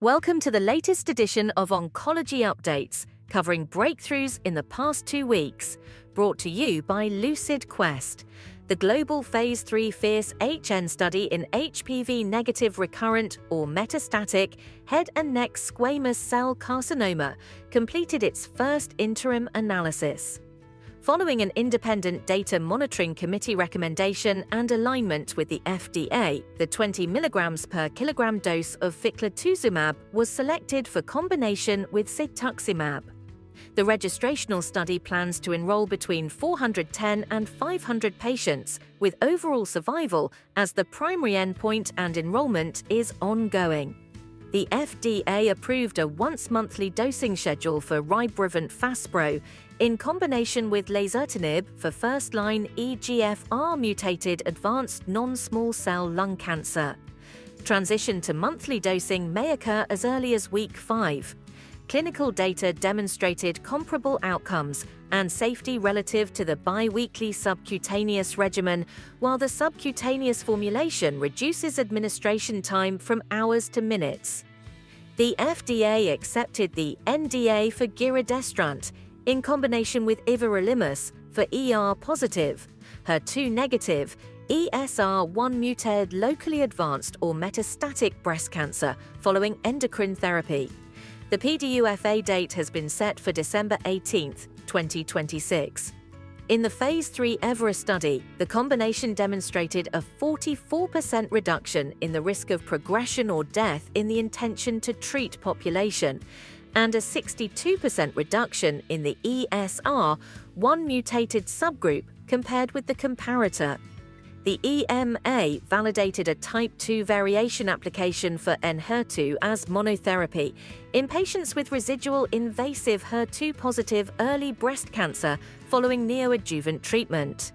Welcome to the latest edition of Oncology Updates, covering breakthroughs in the past 2 weeks, brought to you by Lucid Quest. The global Phase 3 FIRST-HN study in HPV-negative recurrent or metastatic head and neck squamous cell carcinoma completed its first interim analysis. Following an independent data monitoring committee recommendation and alignment with the FDA, the 20 mg per kilogram dose of ficlatuzumab was selected for combination with cetuximab. The registrational study plans to enroll between 410 and 500 patients, with overall survival as the primary endpoint, and enrollment is ongoing. The FDA approved a once-monthly dosing schedule for RYBREVANT FASPRO in combination with lazertinib for first-line EGFR-mutated advanced non-small cell lung cancer. Transition to monthly dosing may occur as early as week 5. Clinical data demonstrated comparable outcomes and safety relative to the bi-weekly subcutaneous regimen, while the subcutaneous formulation reduces administration time from hours to minutes. The FDA accepted the NDA for giredestrant in combination with everolimus for ER-positive, HER2-negative, ESR1-mutated locally advanced or metastatic breast cancer following endocrine therapy. The PDUFA date has been set for December 18, 2026. In the Phase 3 EVERA study, the combination demonstrated a 44% reduction in the risk of progression or death in the intention-to-treat population, and a 62% reduction in the ESR1-mutated subgroup compared with the comparator. The EMA validated a Type 2 variation application for ENHERTU as monotherapy in patients with residual invasive HER2-positive early breast cancer following neoadjuvant treatment.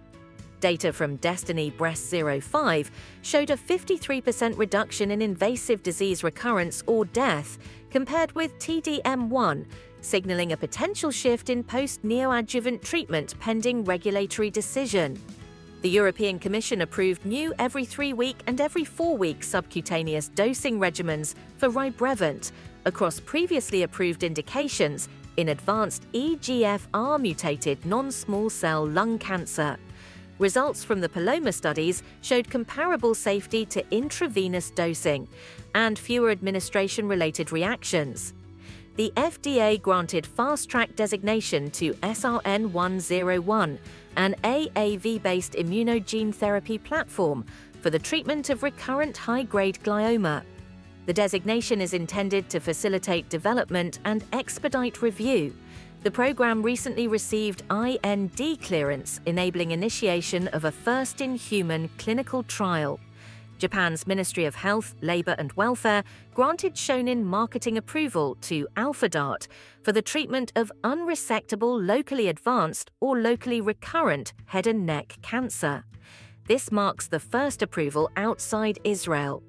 Data from DESTINY-Breast05 showed a 53% reduction in invasive disease recurrence or death compared with TDM1, signaling a potential shift in post-neoadjuvant treatment pending regulatory decision. The European Commission approved new every 3-week and every 4-week subcutaneous dosing regimens for RYBREVANT across previously approved indications in advanced EGFR-mutated non-small cell lung cancer. Results from the PALOMA studies showed comparable safety to intravenous dosing and fewer administration-related reactions. The FDA granted fast-track designation to SRN101, an AAV-based immunogene therapy platform for the treatment of recurrent high-grade glioma. The designation is intended to facilitate development and expedite review. The program recently received IND clearance, enabling initiation of a first-in-human clinical trial. Japan's Ministry of Health, Labour and Welfare granted Shonin marketing approval to AlphaDart for the treatment of unresectable locally advanced or locally recurrent head and neck cancer. This marks the first approval outside Israel.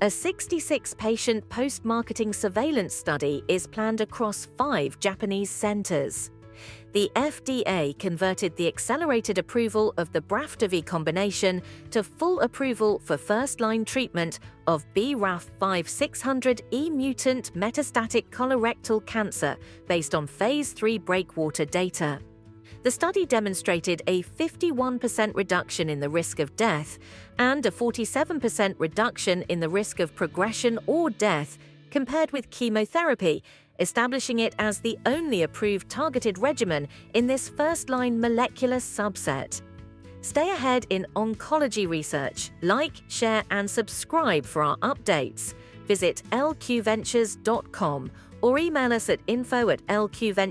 A 66-patient post-marketing surveillance study is planned across 5 Japanese centers. The FDA converted the accelerated approval of the BRAFTOVI combination to full approval for first-line treatment of BRAF V600E-mutant metastatic colorectal cancer based on Phase 3 breakwater data. The study demonstrated a 51% reduction in the risk of death and a 47% reduction in the risk of progression or death compared with chemotherapy, establishing it as the only approved targeted regimen in this first-line molecular subset. Stay ahead in oncology research. Like, share, and subscribe for our updates. Visit lqventures.com or email us at info@lqventures.com.